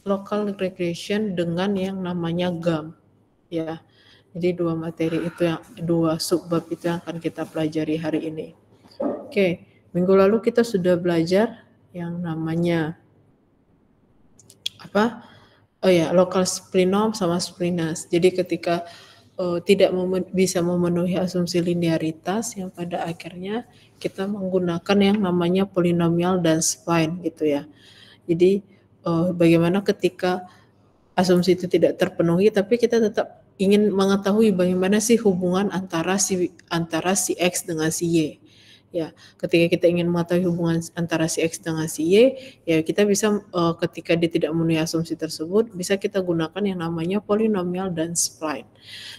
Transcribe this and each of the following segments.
local regression dengan yang namanya GAM, ya. Jadi dua materi itu yang dua subbab itu yang akan kita pelajari hari ini. Oke, minggu lalu kita sudah belajar yang namanya apa? Oh ya, local splinom sama splinus. Jadi ketika tidak bisa memenuhi asumsi linearitas yang pada akhirnya kita menggunakan yang namanya polinomial dan spline gitu ya. Jadi bagaimana ketika asumsi itu tidak terpenuhi tapi kita tetap ingin mengetahui bagaimana sih hubungan antara si X dengan si Y. Ya, ketika kita ingin mengetahui hubungan antara si X dengan si Y, ya kita bisa ketika dia tidak memenuhi asumsi tersebut, bisa kita gunakan yang namanya polinomial dan spline.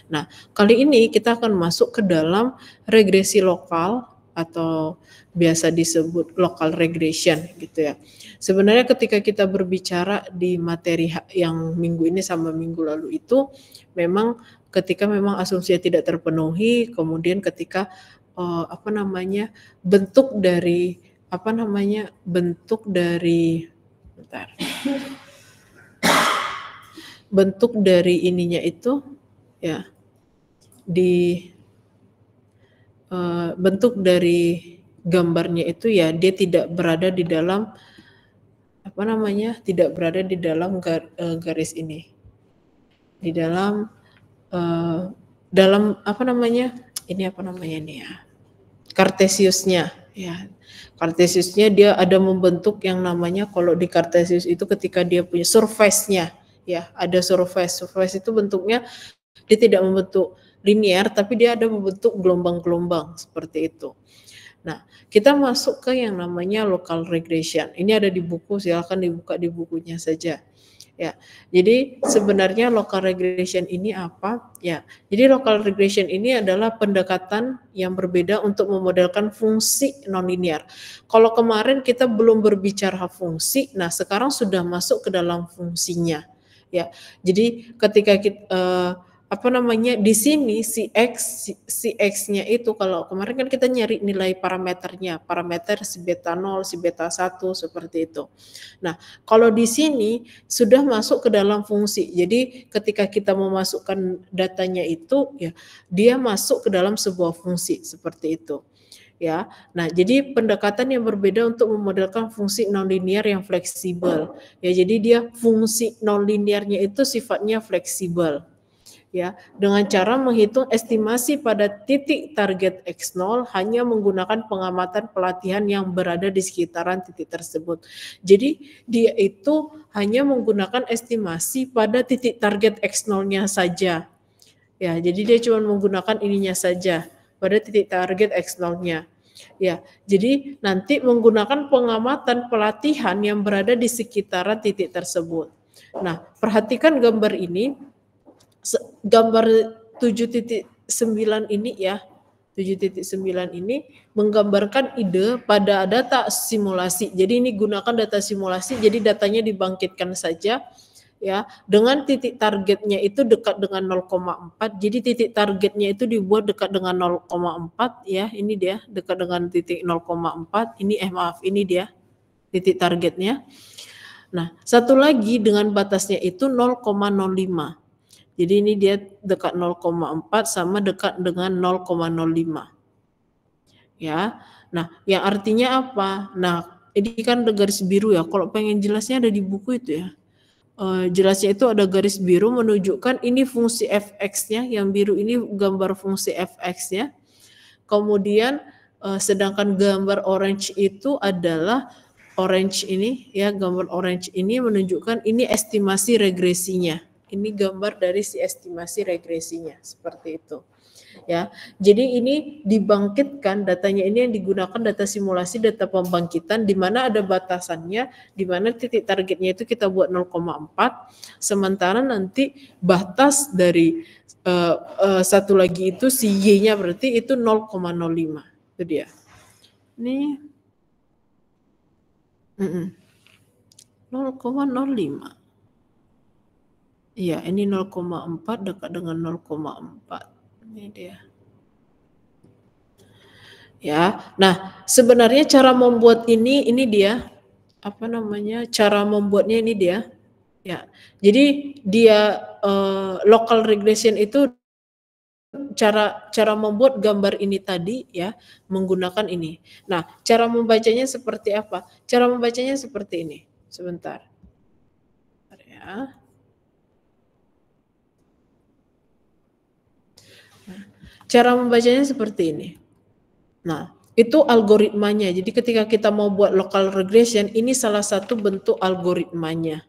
Nah, kali ini kita akan masuk ke dalam regresi lokal atau biasa disebut local regression gitu ya. Sebenarnya ketika kita berbicara di materi yang minggu ini sama minggu lalu itu memang ketika memang asumsinya tidak terpenuhi, kemudian ketika bentuk dari bentuk dari ininya itu ya bentuk dari gambarnya itu ya dia tidak berada di dalam garis ini, di dalam Cartesiusnya ya. Cartesiusnya dia ada membentuk yang namanya, kalau di Cartesius itu ketika dia punya surface-nya ya, ada surface itu bentuknya dia tidak membentuk linear tapi dia ada membentuk gelombang-gelombang seperti itu. Nah, kita masuk ke yang namanya local regression. Ini ada di buku, silakan dibuka di bukunya saja. Ya, jadi sebenarnya local regression ini apa? Ya, jadi local regression ini adalah pendekatan yang berbeda untuk memodelkan fungsi nonlinear. Kalau kemarin kita belum berbicara fungsi, nah sekarang sudah masuk ke dalam fungsinya. Ya, jadi ketika kita di sini si X-nya itu, kalau kemarin kan kita nyari nilai parameternya, parameter si beta 0, si beta 1 seperti itu. Nah, kalau di sini sudah masuk ke dalam fungsi. Jadi ketika kita memasukkan datanya itu ya dia masuk ke dalam sebuah fungsi seperti itu. Ya. Nah, jadi pendekatan yang berbeda untuk memodelkan fungsi nonlinear yang fleksibel. Ya, jadi dia fungsi nonlinearnya itu sifatnya fleksibel. Ya, dengan cara menghitung estimasi pada titik target X0 hanya menggunakan pengamatan pelatihan yang berada di sekitaran titik tersebut. Jadi dia itu hanya menggunakan estimasi pada titik target X0-nya saja. Ya, jadi dia cuma menggunakan ininya saja pada titik target X0-nya. Ya, jadi nanti menggunakan pengamatan pelatihan yang berada di sekitaran titik tersebut. Nah, perhatikan gambar ini. Gambar 7.9 ini ya, 7.9 ini menggambarkan ide pada data simulasi. Jadi ini gunakan data simulasi, jadi datanya dibangkitkan saja ya, dengan titik targetnya itu dekat dengan 0,4. Jadi titik targetnya itu dibuat dekat dengan 0,4 ya, ini dia dekat dengan titik 0,4. Ini dia titik targetnya. Nah, satu lagi dengan batasnya itu 0,05. Jadi ini dia dekat 0,4 sama dekat dengan 0,05. Ya. Nah, yang artinya apa? Nah, ini kan ada garis biru ya. Kalau pengen jelasnya ada di buku itu ya. Jelasnya itu ada garis biru menunjukkan ini fungsi fx-nya, yang biru ini gambar fungsi fx-nya. Kemudian sedangkan gambar orange itu adalah orange ini ya, gambar orange ini menunjukkan ini estimasi regresinya. Ini gambar dari si estimasi regresinya seperti itu. Ya, jadi ini dibangkitkan datanya, ini yang digunakan data simulasi, data pembangkitan di mana ada batasannya, di mana titik targetnya itu kita buat 0,4, sementara nanti batas dari satu lagi itu si Y-nya berarti itu 0,05. Itu dia. Ini 0,05. Iya, ini 0,4 dekat dengan 0,4. Ini dia. Ya. Nah, sebenarnya cara membuat ini dia. Cara membuatnya ini dia. Ya, jadi dia local regression itu cara membuat gambar ini tadi ya menggunakan ini. Nah, cara membacanya seperti apa? Cara membacanya seperti ini. Sebentar. Bentar ya. Nah, cara membacanya seperti ini. Nah, itu algoritmanya. Jadi ketika kita mau buat local regression, ini salah satu bentuk algoritmanya.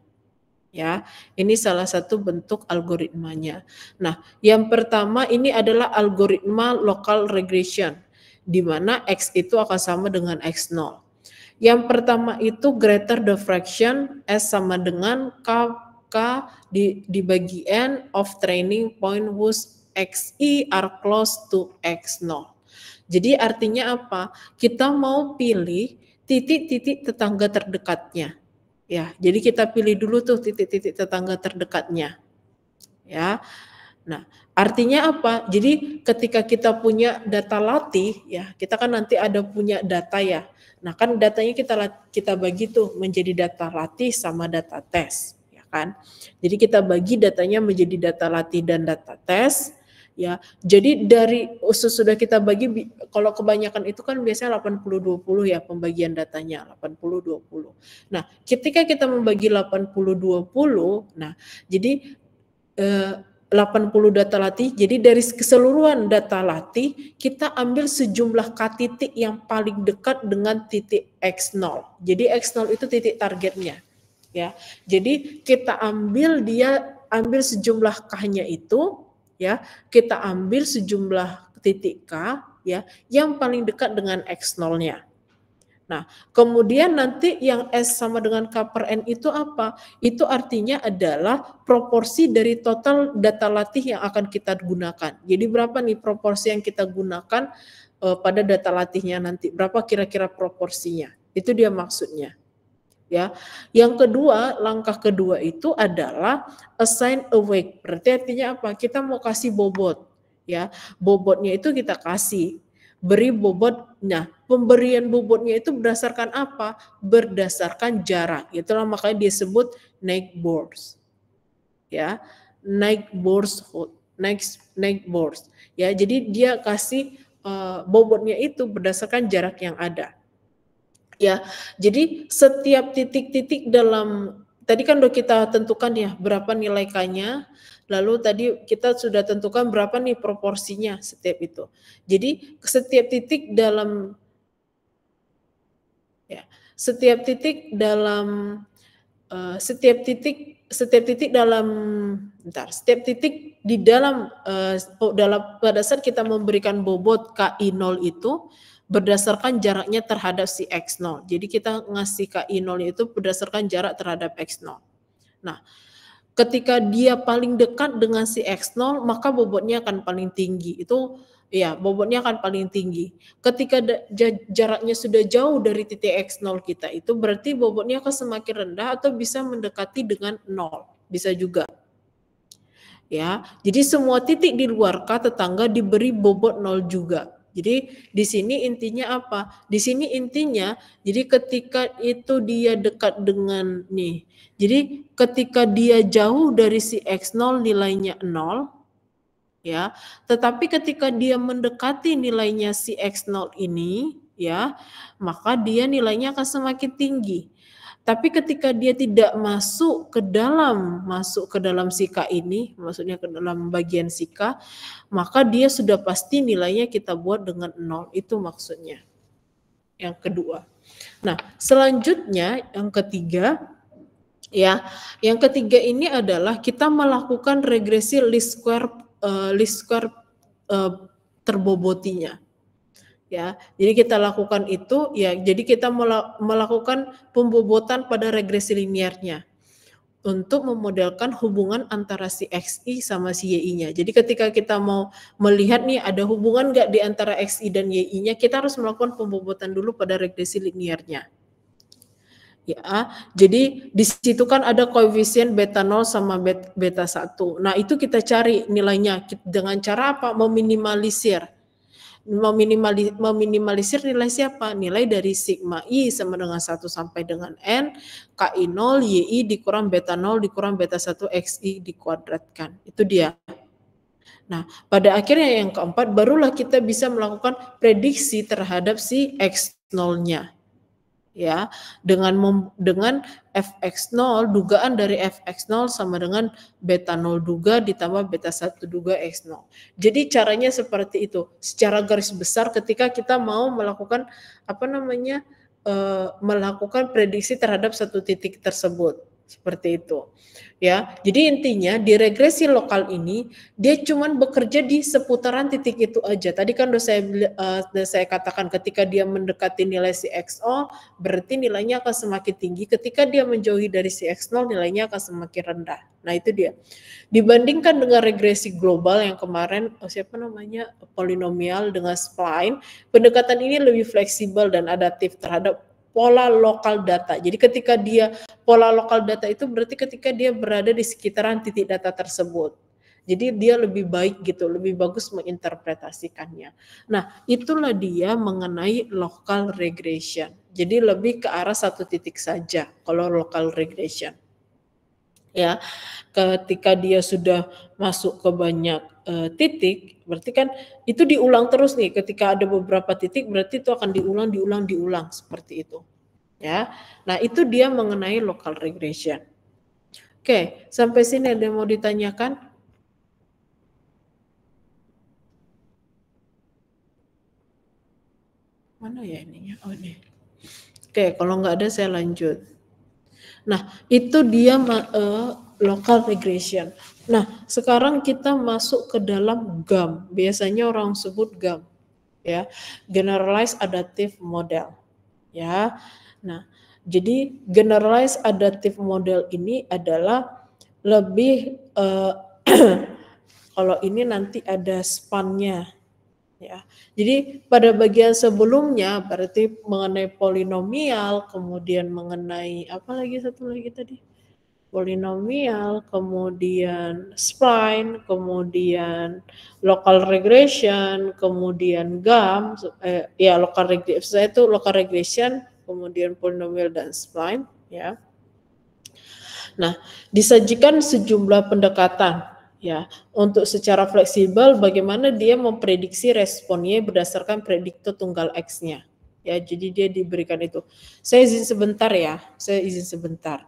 Ya, ini salah satu bentuk algoritmanya. Nah, yang pertama ini adalah algoritma local regression, di mana X itu akan sama dengan X0. Yang pertama itu greater the fraction S sama dengan K dibagi N of training point whose XI are close to X0. Jadi artinya apa? Kita mau pilih titik-titik tetangga terdekatnya. Ya, jadi kita pilih dulu tuh titik-titik tetangga terdekatnya. Ya. Nah, artinya apa? Jadi ketika kita punya data latih ya, kita kan nanti ada punya data ya. Nah, kan datanya kita bagi tuh menjadi data latih sama data tes, ya kan? Jadi kita bagi datanya menjadi data latih dan data tes. Ya, jadi dari sudah kita bagi, kalau kebanyakan itu kan biasanya 80-20 ya pembagian datanya, 80-20. Nah, ketika kita membagi 80-20, nah jadi 80 data latih, jadi dari keseluruhan data latih kita ambil sejumlah K titik yang paling dekat dengan titik X0. Jadi X0 itu titik targetnya. Ya, jadi kita ambil sejumlah K-nya itu, ya kita ambil sejumlah titik K ya yang paling dekat dengan X0-nya. Nah, kemudian nanti yang S sama dengan K per N itu apa? Itu artinya adalah proporsi dari total data latih yang akan kita gunakan. Jadi berapa nih proporsi yang kita gunakan pada data latihnya nanti? Berapa kira-kira proporsinya? Itu dia maksudnya. Ya, yang kedua, langkah kedua itu adalah assign a weight. Berarti artinya apa? Kita mau kasih bobot, ya. Bobotnya itu kita kasih, beri bobot. Nah, pemberian bobotnya itu berdasarkan apa? Berdasarkan jarak. Itulah makanya disebut naik bors, ya. Naik bors. Ya, jadi dia kasih bobotnya itu berdasarkan jarak yang ada. Ya, jadi setiap titik-titik dalam tadi kan udah kita tentukan ya berapa nilai K-nya, lalu tadi kita sudah tentukan berapa nih proporsinya setiap itu. Jadi setiap titik dalam ya, setiap titik dalam setiap titik dalam setiap titik di dalam pada saat kita memberikan bobot KI0 itu berdasarkan jaraknya terhadap si X0. Jadi kita ngasih KI0 itu berdasarkan jarak terhadap X0. Nah, ketika dia paling dekat dengan si X0, maka bobotnya akan paling tinggi. Itu ya, bobotnya akan paling tinggi. Ketika jaraknya sudah jauh dari titik X0 kita itu berarti bobotnya akan semakin rendah atau bisa mendekati dengan 0. Bisa juga. Ya, jadi semua titik di luar K tetangga diberi bobot 0 juga. Jadi di sini intinya apa? Di sini intinya jadi ketika itu dia dekat dengan nih. Jadi ketika dia jauh dari si X0 nilainya 0 ya. Tetapi ketika dia mendekati nilainya si X0 ini ya, maka dia nilainya akan semakin tinggi. Tapi ketika dia tidak masuk ke dalam si K ini, maksudnya ke dalam bagian si K, maka dia sudah pasti nilainya kita buat dengan 0. Itu maksudnya. Yang kedua. Nah, selanjutnya yang ketiga, ya, yang ketiga ini adalah kita melakukan regresi least square terbobotinya. Ya, jadi kita lakukan itu ya, jadi kita melakukan pembobotan pada regresi linearnya untuk memodelkan hubungan antara si XI sama si YI-nya. Jadi ketika kita mau melihat nih ada hubungan nggak di antara XI dan YI-nya, kita harus melakukan pembobotan dulu pada regresi linearnya. Ya, jadi di situ kan ada koefisien beta 0 sama beta 1. Nah, itu kita cari nilainya dengan cara apa? Meminimalisir. meminimalisir nilai siapa? Nilai dari sigma I sama dengan 1 sampai dengan N, KI 0, YI dikurang beta 0 dikurang beta 1 XI dikuadratkan. Itu dia. Nah, pada akhirnya yang keempat, barulah kita bisa melakukan prediksi terhadap si X0-nya. Ya, dengan fx0, dugaan dari fx0 sama dengan beta 0 duga ditambah beta 1 duga x0. Jadi caranya seperti itu. Secara garis besar ketika kita mau melakukan melakukan prediksi terhadap satu titik tersebut. Seperti itu. Ya, jadi intinya di regresi lokal ini dia cuman bekerja di seputaran titik itu aja. Tadi kan udah saya katakan ketika dia mendekati nilai si XO berarti nilainya akan semakin tinggi. Ketika dia menjauhi dari si X0 nilainya akan semakin rendah. Nah, itu dia. Dibandingkan dengan regresi global yang kemarin polinomial dengan spline, pendekatan ini lebih fleksibel dan adaptif terhadap pola lokal data. Jadi ketika dia pola lokal data itu berarti ketika dia berada di sekitaran titik data tersebut. Jadi dia lebih baik gitu, lebih bagus menginterpretasikannya. Nah, itulah dia mengenai local regression. Jadi lebih ke arah satu titik saja kalau local regression. Ya, ketika dia sudah masuk ke banyak titik, berarti kan itu diulang terus nih. Ketika ada beberapa titik, berarti itu akan diulang seperti itu. Ya, nah itu dia mengenai local regression. Oke, sampai sini ada yang mau ditanyakan? Mana ya ininya? Oh ini. Oke, kalau nggak ada saya lanjut. Nah, itu dia local regression. Nah, sekarang kita masuk ke dalam GAM. Biasanya orang sebut GAM, ya, Generalized Adaptive Model, ya. Nah, jadi Generalized Adaptive Model ini adalah lebih kalau ini nanti ada span-nya, ya. Jadi pada bagian sebelumnya berarti mengenai polinomial, kemudian mengenai apa lagi satu lagi tadi? Polinomial, kemudian spline, kemudian local regression, kemudian GAM, local regression, saya itu local regression, kemudian polinomial dan spline, ya. Nah, disajikan sejumlah pendekatan ya untuk secara fleksibel bagaimana dia memprediksi responnya berdasarkan prediktor tunggal X-nya. Ya, jadi dia diberikan itu. Saya izin sebentar ya, saya izin sebentar.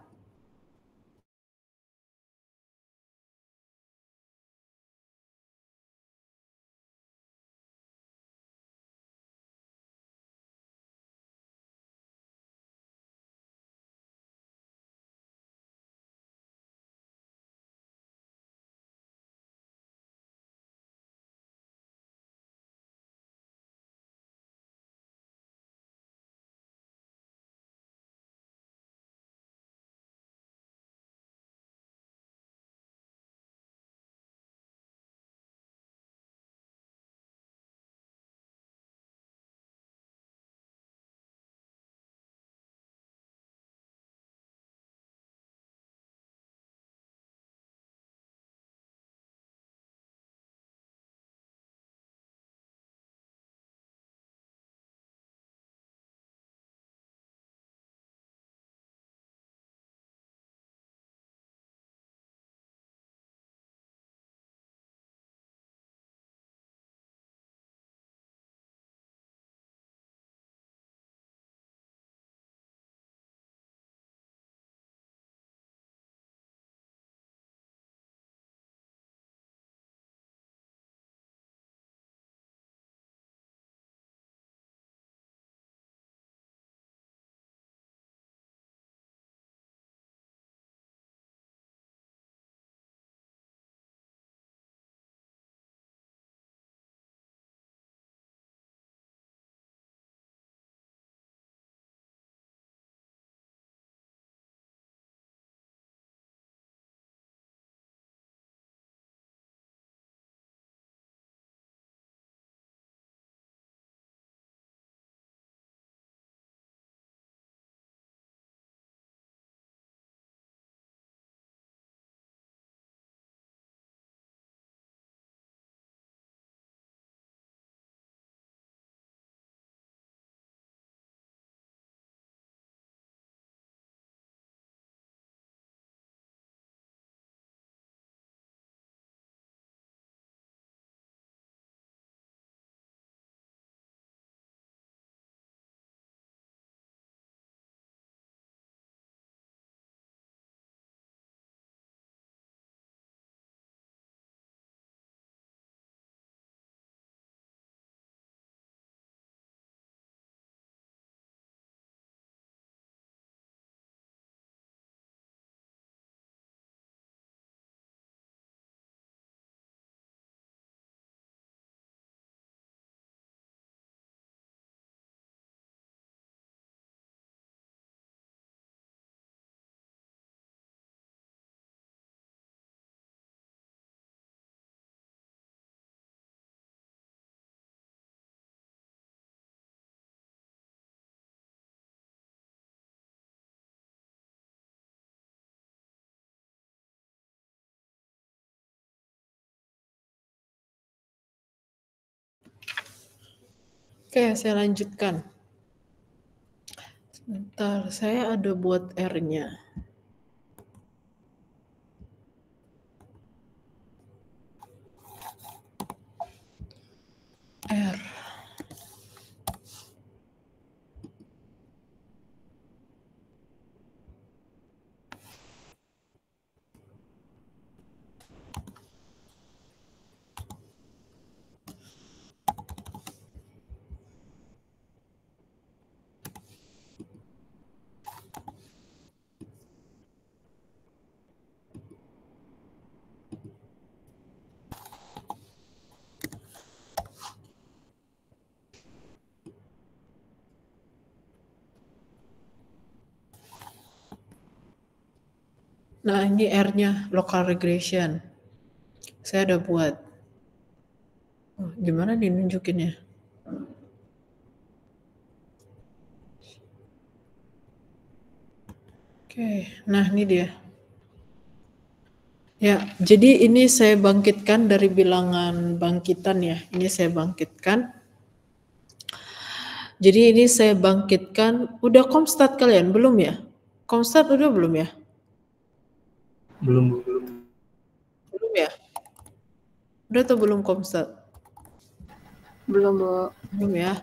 Oke, saya lanjutkan. Sebentar, saya ada buat R-nya. R. Nah, ini R-nya, local regression. Saya ada buat. Oh, gimana nih nunjukinnya? Oke, nah ini dia. Ya, jadi ini saya bangkitkan dari bilangan bangkitan ya. Ini saya bangkitkan. Jadi ini saya bangkitkan. Udah komstat kalian? Belum ya? Komstat udah belum ya? Belum. Belum ya? Udah atau belum komstat? Belum, Bu. Belum ya?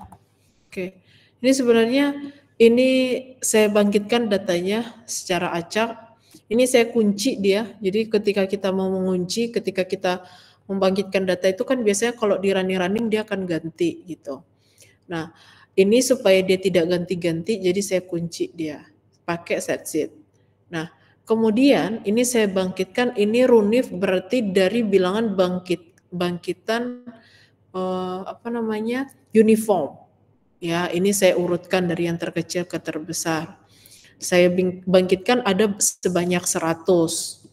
Oke. Ini sebenarnya ini saya bangkitkan datanya secara acak. Ini saya kunci dia. Jadi ketika kita mau mengunci, ketika kita membangkitkan data itu kan biasanya kalau di running dia akan ganti gitu. Nah, ini supaya dia tidak ganti-ganti, jadi saya kunci dia pakai setSheet. Nah, kemudian ini saya bangkitkan, ini runif berarti dari bilangan bangkitan uniform. Ya, ini saya urutkan dari yang terkecil ke terbesar. Saya bangkitkan ada sebanyak 100.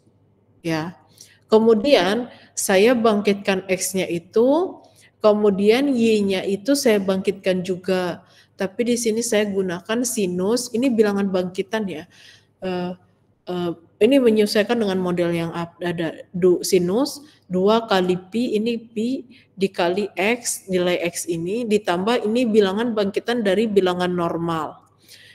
Ya. Kemudian saya bangkitkan X-nya itu, kemudian Y-nya itu saya bangkitkan juga. Tapi di sini saya gunakan sinus, ini bilangan bangkitan ya. Ini menyesuaikan dengan model yang ada. Sinus 2 kali Pi, ini Pi dikali X, nilai X ini, ditambah ini bilangan bangkitan dari bilangan normal.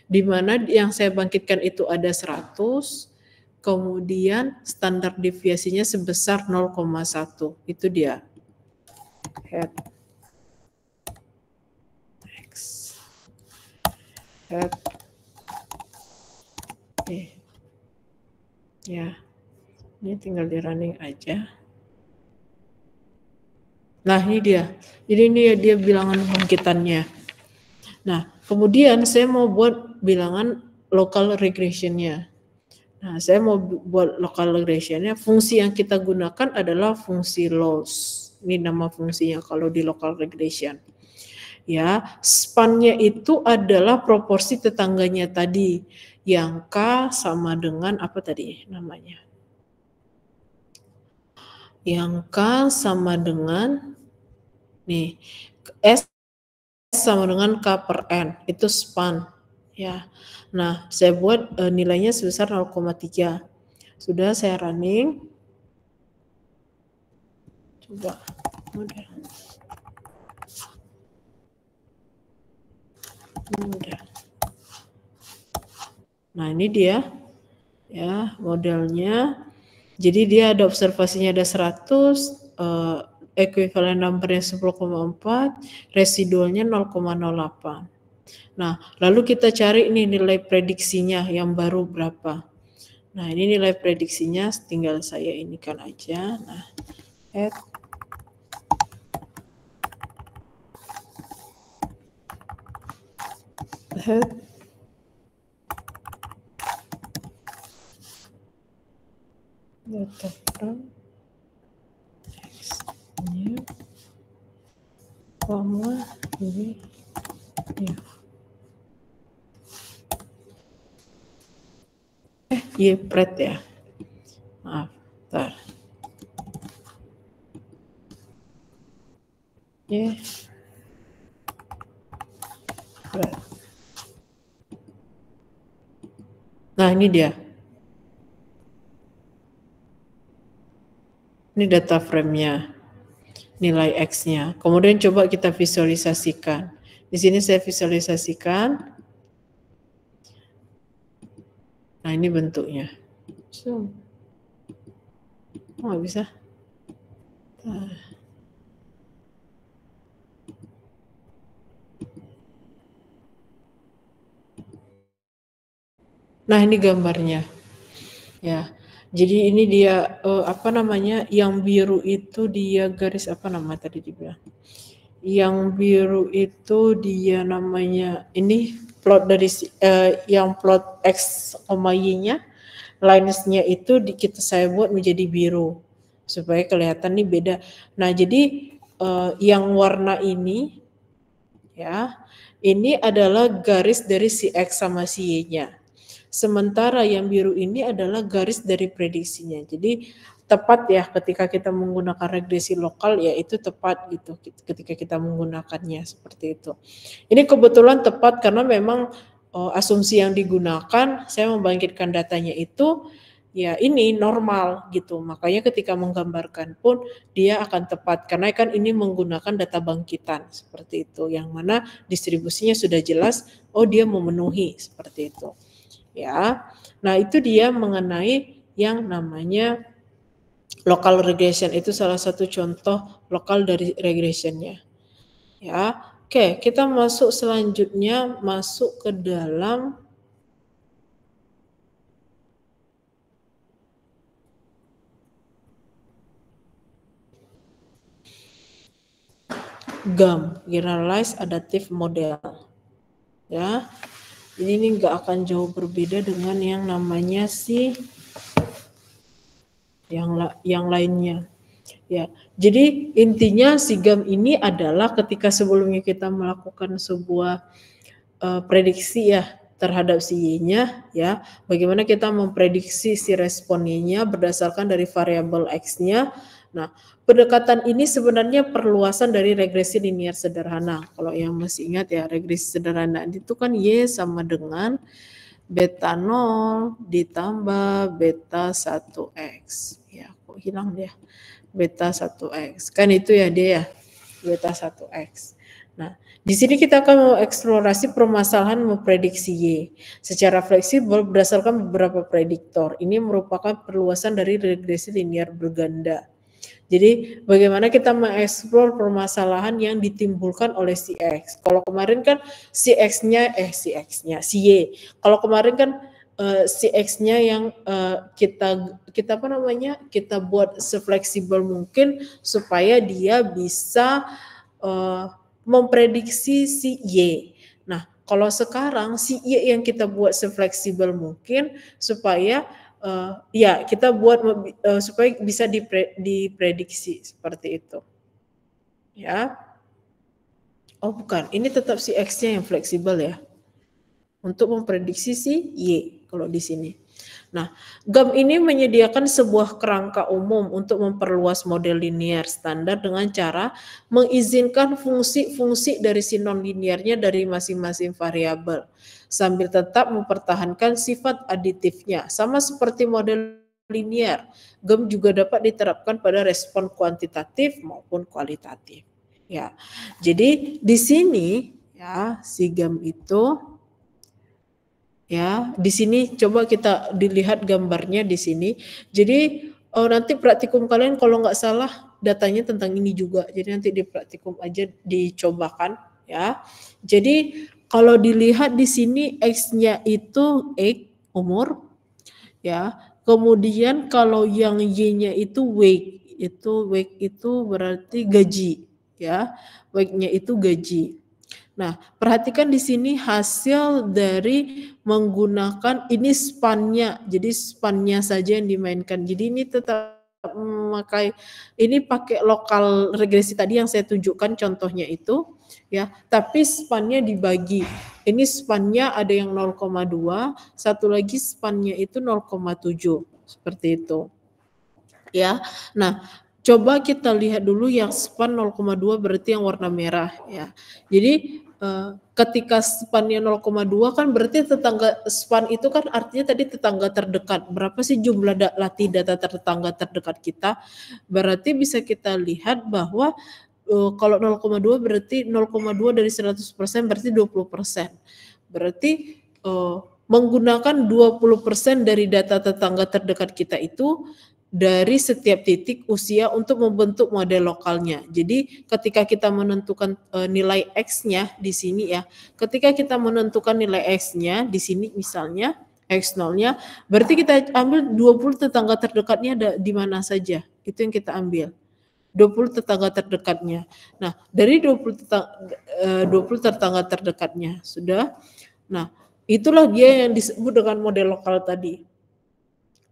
Di mana yang saya bangkitkan itu ada 100, kemudian standar deviasinya sebesar 0,1. Itu dia. Head X. Head. Ya. Ini tinggal di running aja. Nah, ini dia. Jadi ini dia bilangan bangkitannya. Nah, kemudian saya mau buat bilangan local regression-nya. Nah, saya mau buat local regression-nya. Fungsi yang kita gunakan adalah fungsi loss. Ini nama fungsinya kalau di local regression. Ya, span-nya itu adalah proporsi tetangganya tadi. Yang K sama dengan apa tadi namanya? Yang K sama dengan nih S sama dengan K per N, itu span ya. Nah, saya buat nilainya sebesar 0,3. Sudah saya running. Coba model. Nah, ini dia ya modelnya. Jadi dia ada observasinya ada 100, equivalent numbernya 10,4, residualnya 0,08. Nah, lalu kita cari ini nilai prediksinya yang baru berapa. Nah, ini nilai prediksinya tinggal saya inikan aja. Nah, add data from X-nya, ini ya. Ypret ya. Maaf, bentar. Nah, ini dia. Ini data frame-nya, nilai X-nya. Kemudian coba kita visualisasikan. Di sini saya visualisasikan. Nah, ini bentuknya. So, nggak bisa. Nah, ini gambarnya. Ya. Jadi ini dia apa namanya? Yang biru itu dia garis apa nama tadi dibilang? Yang biru itu dia namanya ini plot dari yang plot X, Y-nya, lines-nya itu saya buat menjadi biru supaya kelihatan nih beda. Nah, jadi yang warna ini ya, ini adalah garis dari si X sama si Y-nya. Sementara yang biru ini adalah garis dari prediksinya. Jadi tepat ya ketika kita menggunakan regresi lokal, ya itu tepat gitu ketika kita menggunakannya seperti itu. Ini kebetulan tepat karena memang asumsi yang digunakan, saya membangkitkan datanya itu ya ini normal gitu. Makanya ketika menggambarkan pun dia akan tepat karena kan ini menggunakan data bangkitan seperti itu, yang mana distribusinya sudah jelas, oh dia memenuhi seperti itu. Ya, nah itu dia mengenai yang namanya local regression, itu salah satu contoh lokal dari regressionnya. Ya, oke, kita masuk selanjutnya, masuk ke dalam GAM, Generalized Adaptive Model. Ya, ini nggak akan jauh berbeda dengan yang namanya yang lainnya. Ya, jadi intinya si GAM ini adalah ketika sebelumnya kita melakukan sebuah prediksi ya terhadap si Y-nya, ya, bagaimana kita memprediksi si respon Y-nya berdasarkan dari variabel X-nya. Nah, pendekatan ini sebenarnya perluasan dari regresi linear sederhana. Kalau yang masih ingat ya, regresi sederhana itu kan Y sama dengan beta 0 ditambah beta 1X. Ya, kok hilang dia? Beta 1X. Kan itu ya dia ya, beta 1X. Nah, di sini kita akan mengeksplorasi permasalahan memprediksi Y secara fleksibel berdasarkan beberapa prediktor. Ini merupakan perluasan dari regresi linear berganda. Jadi bagaimana kita mengeksplor permasalahan yang ditimbulkan oleh si X. Kalau kemarin kan si Y. Kalau kemarin kan si X-nya yang kita apa namanya? Kita buat sefleksibel mungkin supaya dia bisa memprediksi si Y. Nah, kalau sekarang si Y yang kita buat sefleksibel mungkin supaya ya kita buat supaya bisa diprediksi seperti itu. Ya. Oh bukan, ini tetap si X-nya yang fleksibel ya. Untuk memprediksi si Y kalau di sini. Nah, GAM ini menyediakan sebuah kerangka umum untuk memperluas model linear standar dengan cara mengizinkan fungsi-fungsi dari si non-linearnya dari masing-masing variabel, sambil tetap mempertahankan sifat aditifnya. Sama seperti model linear, GAM juga dapat diterapkan pada respon kuantitatif maupun kualitatif. Ya, jadi di sini ya si GAM itu ya, di sini coba kita dilihat gambarnya di sini. Jadi nanti praktikum kalian kalau nggak salah datanya tentang ini juga. Jadi nanti di praktikum aja dicobakan ya. Jadi kalau dilihat di sini X-nya itu X umur ya. Kemudian kalau yang Y-nya itu wage, itu berarti gaji ya. Wage-nya itu gaji. Nah, perhatikan di sini hasil dari menggunakan ini span-nya. Jadi span-nya saja yang dimainkan. Jadi ini tetap memakai ini pakai lokal regresi tadi yang saya tunjukkan contohnya itu ya, tapi span-nya dibagi. Ini span-nya ada yang 0,2, satu lagi span-nya itu 0,7 seperti itu. Ya. Nah, coba kita lihat dulu yang span 0,2 berarti yang warna merah ya. Jadi ketika spannya 0,2 kan berarti tetangga span itu kan artinya tadi tetangga terdekat. Berapa sih jumlah latih data tetangga terdekat kita? Berarti bisa kita lihat bahwa kalau 0,2 berarti 0,2 dari 100% berarti 20%. Berarti menggunakan 20% dari data tetangga terdekat kita itu dari setiap titik usia untuk membentuk model lokalnya. Jadi ketika kita menentukan nilai X-nya di sini ya, ketika kita menentukan nilai X-nya di sini misalnya X0-nya, berarti kita ambil 20 tetangga terdekatnya ada di mana saja. Itu yang kita ambil. 20 tetangga terdekatnya. Nah, dari 20 tetangga terdekatnya sudah. Nah, itulah dia yang disebut dengan model lokal tadi.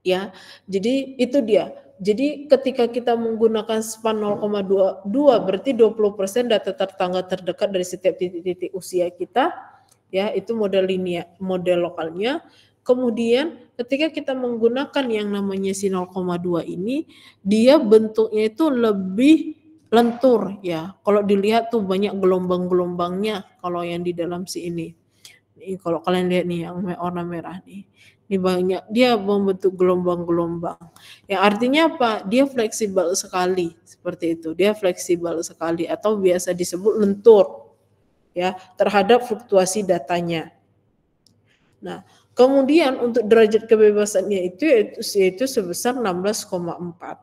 Ya, jadi itu dia. Jadi ketika kita menggunakan span 0,22 berarti 20% data tetangga terdekat dari setiap titik-titik usia kita, ya itu model linear, model lokalnya. Kemudian ketika kita menggunakan yang namanya si 0,2 ini, dia bentuknya itu lebih lentur ya. Kalau dilihat tuh banyak gelombang-gelombangnya kalau yang di dalam si ini. Nih, kalau kalian lihat nih yang warna merah nih. Ini banyak, dia membentuk gelombang-gelombang. Yang artinya apa? Dia fleksibel sekali, seperti itu. Dia fleksibel sekali atau biasa disebut lentur ya terhadap fluktuasi datanya. Nah, kemudian untuk derajat kebebasannya yaitu sebesar 16,4.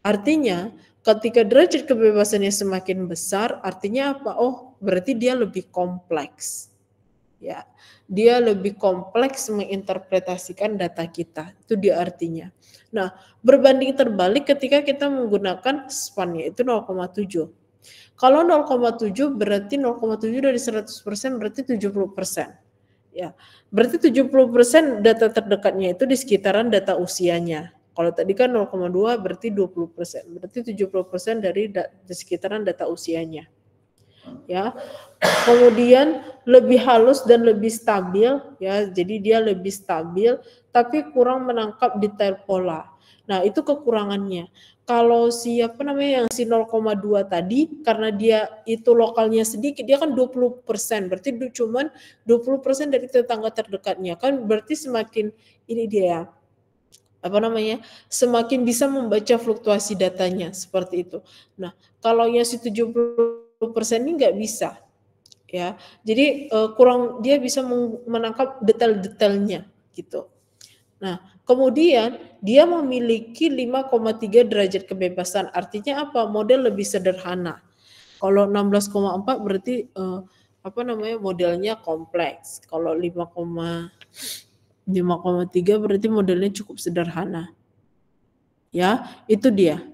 Artinya, ketika derajat kebebasannya semakin besar, artinya apa? Oh, berarti dia lebih kompleks. Ya, dia lebih kompleks menginterpretasikan data kita. Itu dia artinya. Nah, berbanding terbalik ketika kita menggunakan span yaitu 0,7. Kalau 0,7 berarti 0,7 dari 100% berarti 70%. Ya, berarti 70% data terdekatnya itu di sekitaran data usianya. Kalau tadi kan 0,2 berarti 20%. Berarti 70% dari di sekitaran data usianya. Ya. Kemudian lebih halus dan lebih stabil ya. Jadi dia lebih stabil tapi kurang menangkap detail pola. Nah, itu kekurangannya. Kalau siapa namanya yang si 0,2 tadi karena dia itu lokalnya sedikit, dia kan 20%. Berarti cuman 20% dari tetangga terdekatnya. Kan berarti semakin ini dia apa namanya? Semakin bisa membaca fluktuasi datanya seperti itu. Nah, kalau yang si 70% ini nggak bisa. Ya, jadi kurang dia bisa menangkap detail-detailnya gitu. Nah, kemudian dia memiliki 5,3 derajat kebebasan. Artinya apa? Model lebih sederhana. Kalau 16,4 berarti apa namanya? Modelnya kompleks. Kalau 5,3 berarti modelnya cukup sederhana. Ya, itu dia.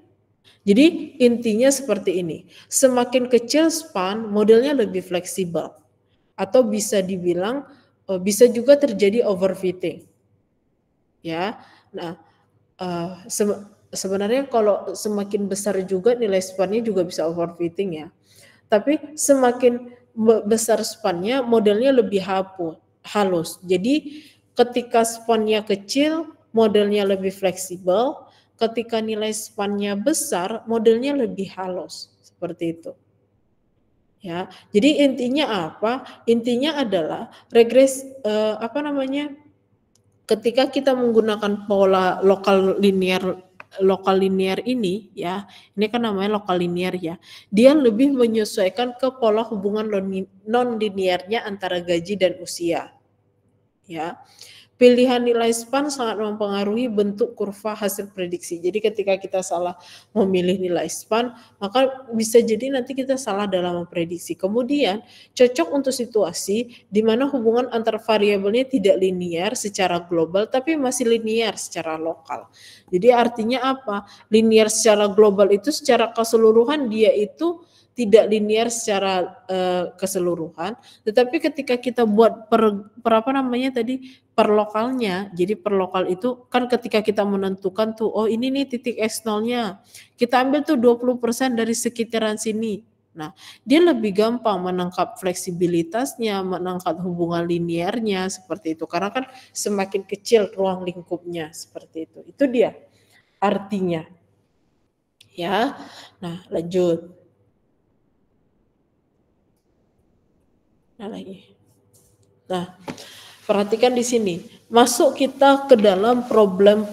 Jadi intinya seperti ini, semakin kecil span modelnya lebih fleksibel atau bisa dibilang bisa juga terjadi overfitting. Ya, nah sebenarnya kalau semakin besar juga nilai spannya juga bisa overfitting ya. Tapi semakin besar spannya modelnya lebih halus. Jadi ketika spannya kecil modelnya lebih fleksibel. Ketika nilai spannya besar, modelnya lebih halus seperti itu. Ya, jadi intinya apa? Intinya adalah ketika kita menggunakan pola lokal linear ini ya, ini kan namanya lokal linear ya. Dia lebih menyesuaikan ke pola hubungan non linearnya antara gaji dan usia. Ya. Pilihan nilai span sangat mempengaruhi bentuk kurva hasil prediksi. Jadi ketika kita salah memilih nilai span, maka bisa jadi nanti kita salah dalam memprediksi. Kemudian cocok untuk situasi di mana hubungan antar variabelnya tidak linear secara global, tapi masih linear secara lokal. Jadi artinya apa? Linear secara global itu secara keseluruhan dia itu tidak linear secara keseluruhan, tetapi ketika kita buat per lokalnya, jadi per lokal itu kan ketika kita menentukan tuh, oh ini nih titik X0-nya, kita ambil tuh 20% dari sekitaran sini. Nah, dia lebih gampang menangkap fleksibilitasnya, menangkap hubungan linearnya seperti itu, karena kan semakin kecil ruang lingkupnya seperti itu. Itu dia artinya. Ya, nah lanjut. Nah, perhatikan di sini. Masuk kita ke dalam problem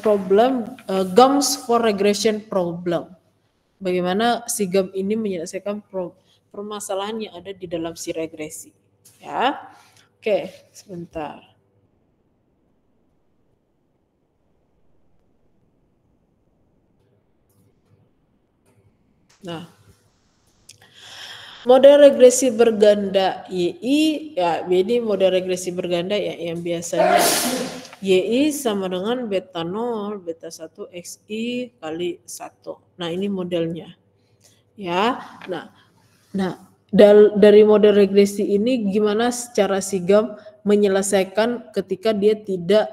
GAMS for regression problem. bagaimana sigam ini menyelesaikan permasalahan yang ada di dalam si regresi. Ya, oke, sebentar. Nah, model regresi berganda YI, ya ini model regresi berganda ya yang biasanya YI sama dengan beta 0, beta 1 XI kali 1. Nah, ini modelnya. Ya, nah dari model regresi ini gimana secara sigam menyelesaikan ketika dia tidak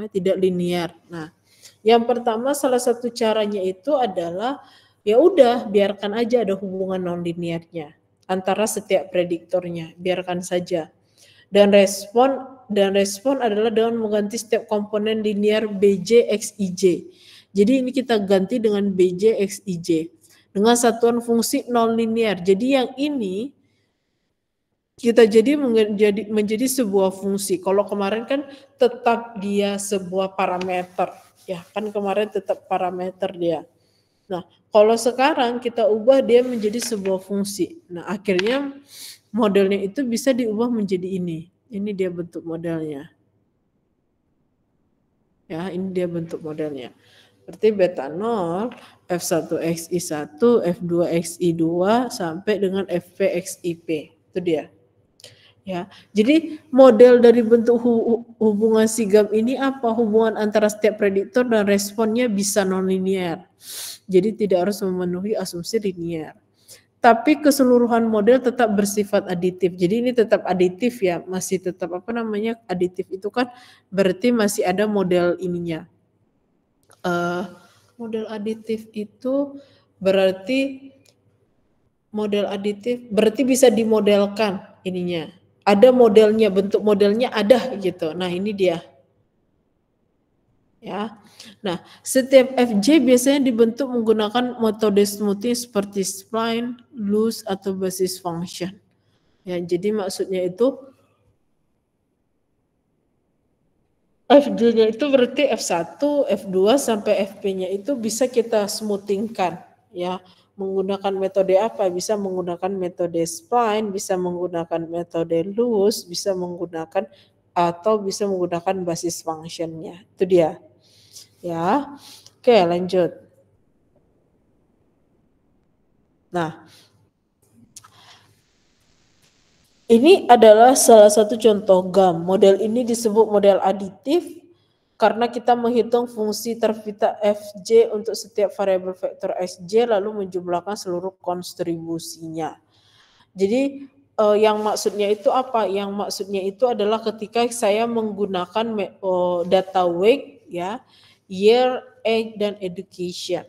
tidak linear. Nah, yang pertama salah satu caranya itu adalah ya udah biarkan aja ada hubungan non linearnya antara setiap prediktornya, biarkan saja. Dan respon adalah dengan mengganti setiap komponen linear BJ XIJ. Jadi ini kita ganti dengan BJ XIJ dengan satuan fungsi non linear. Jadi yang ini kita jadi menjadi sebuah fungsi. Kalau kemarin kan tetap dia sebuah parameter, ya kan kemarin tetap parameter dia. Nah, kalau sekarang kita ubah dia menjadi sebuah fungsi. Nah, akhirnya modelnya itu bisa diubah menjadi ini. Ini dia bentuk modelnya. Ya, ini dia bentuk modelnya. Berarti beta 0, F1XI1, F2XI2 sampai dengan FPXIP. Itu dia. Ya, jadi model dari bentuk hubungan sigam ini apa? Hubungan antara setiap prediktor dan responnya bisa nonlinear. Jadi tidak harus memenuhi asumsi linear. Tapi keseluruhan model tetap bersifat aditif. Jadi ini tetap aditif ya, masih tetap aditif itu kan berarti masih ada model ininya. Model aditif itu berarti bisa dimodelkan ininya. Ada modelnya, bentuk modelnya ada gitu. Nah, ini dia. Ya. Nah, setiap FJ biasanya dibentuk menggunakan metode smoothing seperti spline, loose atau basis function. Ya, jadi maksudnya itu FJ-nya itu berarti F1, F2 sampai FP-nya itu bisa kita smoothingkan ya. Menggunakan metode apa? Bisa menggunakan metode spline, bisa menggunakan metode loose, bisa menggunakan basis functionnya. Itu dia. Ya. Oke, lanjut. Nah, ini adalah salah satu contoh GAM. Model ini disebut model aditif karena kita menghitung fungsi tervita Fj untuk setiap variabel vektor Sj lalu menjumlahkan seluruh konstribusinya. Jadi yang maksudnya itu apa? Yang maksudnya itu adalah ketika saya menggunakan data week ya, year, age dan education.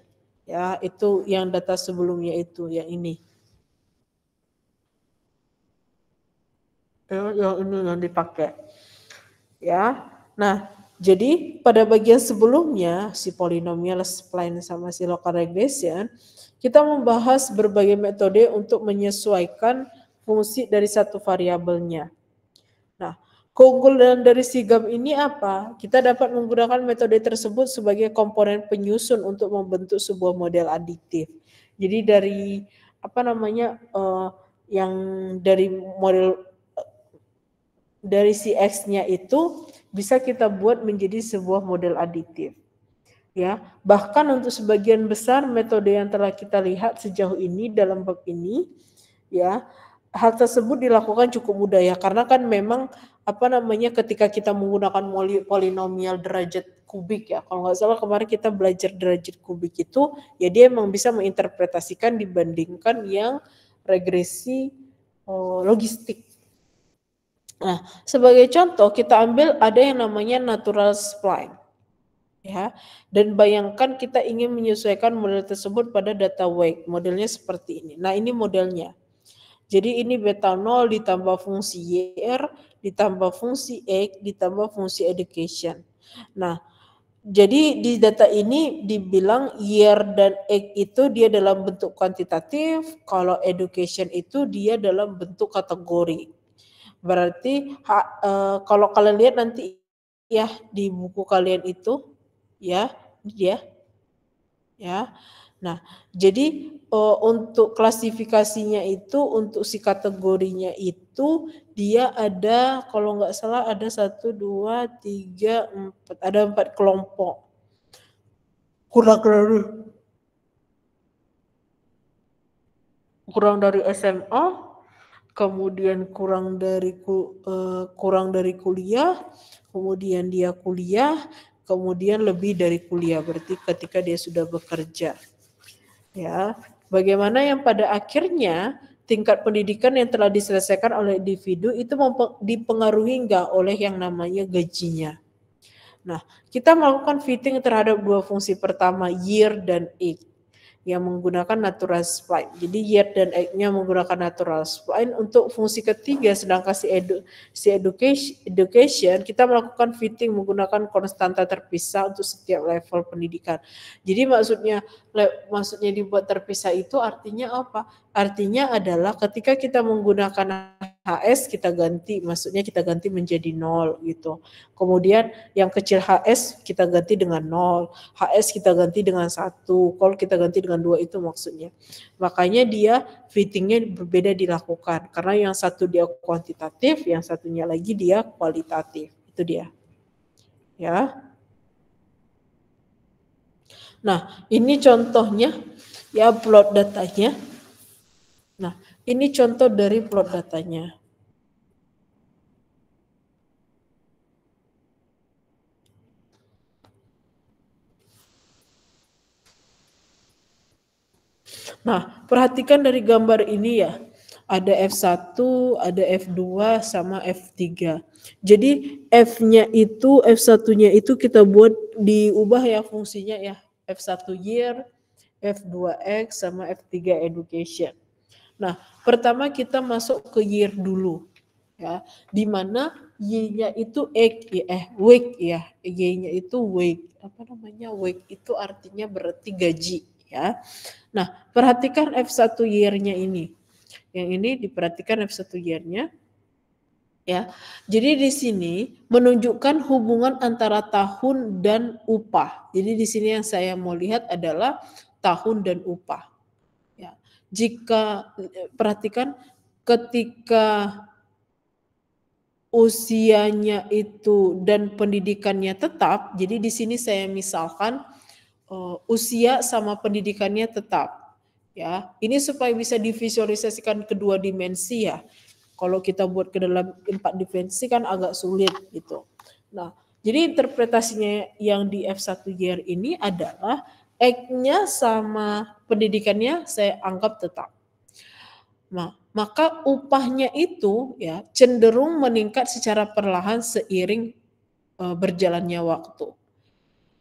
Ya, itu yang data sebelumnya itu yang ini. Yang ini yang dipakai. Ya. Nah, jadi pada bagian sebelumnya si polynomial spline sama si local regression, kita membahas berbagai metode untuk menyesuaikan fungsi dari satu variabelnya. Nah, keunggulan dari sigam ini apa? Kita dapat menggunakan metode tersebut sebagai komponen penyusun untuk membentuk sebuah model aditif. Jadi dari yang dari model dari si X-nya itu bisa kita buat menjadi sebuah model aditif. Ya, bahkan untuk sebagian besar metode yang telah kita lihat sejauh ini dalam bab ini, ya, hal tersebut dilakukan cukup mudah ya, karena kan memang ketika kita menggunakan polinomial derajat kubik ya, kalau nggak salah kemarin kita belajar derajat kubik itu, ya dia memang bisa menginterpretasikan dibandingkan yang regresi logistik. Nah, sebagai contoh kita ambil ada yang namanya natural spline. Ya, dan bayangkan kita ingin menyesuaikan model tersebut pada data weight. Modelnya seperti ini. Nah, ini modelnya. Jadi ini beta 0 ditambah fungsi YR, ditambah fungsi X, ditambah fungsi education. Nah, jadi di data ini dibilang year dan X itu dia dalam bentuk kuantitatif, kalau education itu dia dalam bentuk kategori. Berarti kalau kalian lihat nanti ya di buku kalian itu ya, ini dia. Ya. Nah, jadi untuk klasifikasinya itu, untuk si kategorinya itu dia ada, kalau nggak salah ada 1, 2, 3, 4, ada 4 kelompok. Kurang dari SMA, kemudian kurang dari kuliah, kemudian dia kuliah, kemudian lebih dari kuliah, berarti ketika dia sudah bekerja. Ya, bagaimana yang pada akhirnya tingkat pendidikan yang telah diselesaikan oleh individu itu dipengaruhi enggak oleh yang namanya gajinya. Nah, kita melakukan fitting terhadap dua fungsi pertama, year dan age, yang menggunakan natural spline. Jadi year dan age-nya menggunakan natural spline. Untuk fungsi ketiga, sedangkan si education kita melakukan fitting menggunakan konstanta terpisah untuk setiap level pendidikan. Jadi maksudnya dibuat terpisah itu artinya apa? Artinya adalah ketika kita menggunakan HS kita ganti, maksudnya kita ganti menjadi 0 gitu. Kemudian yang kecil HS kita ganti dengan 0, HS kita ganti dengan 1, kalau kita ganti dengan 2, itu maksudnya. Makanya dia fittingnya berbeda dilakukan, karena yang satu dia kuantitatif, yang satunya lagi dia kualitatif. Itu dia. Ya. Nah, ini contohnya ya plot datanya. Nah, ini contoh dari plot datanya. Nah, perhatikan dari gambar ini ya. Ada F1, ada F2, sama F3. Jadi F-nya itu, F1-nya itu kita buat diubah ya fungsinya ya. F1 year, F2X, sama F3 education. Nah, pertama kita masuk ke year dulu. Ya, di mana Y-nya itu week ya. Y-nya itu week. Apa namanya? Week itu artinya berarti gaji ya. Nah, perhatikan F1 year-nya ini. Yang ini diperhatikan F1 year-nya. Ya. Jadi di sini menunjukkan hubungan antara tahun dan upah. Jadi di sini yang saya mau lihat adalah tahun dan upah. Ya. Jika perhatikan ketika usianya itu dan pendidikannya tetap, jadi di sini saya misalkan usia sama pendidikannya tetap. Ya, ini supaya bisa divisualisasikan kedua dimensi ya. Kalau kita buat ke dalam 4 dimensi kan agak sulit gitu. Nah, jadi interpretasinya yang di F1 year ini adalah age-nya sama pendidikannya saya anggap tetap. Nah, maka upahnya itu ya cenderung meningkat secara perlahan seiring berjalannya waktu.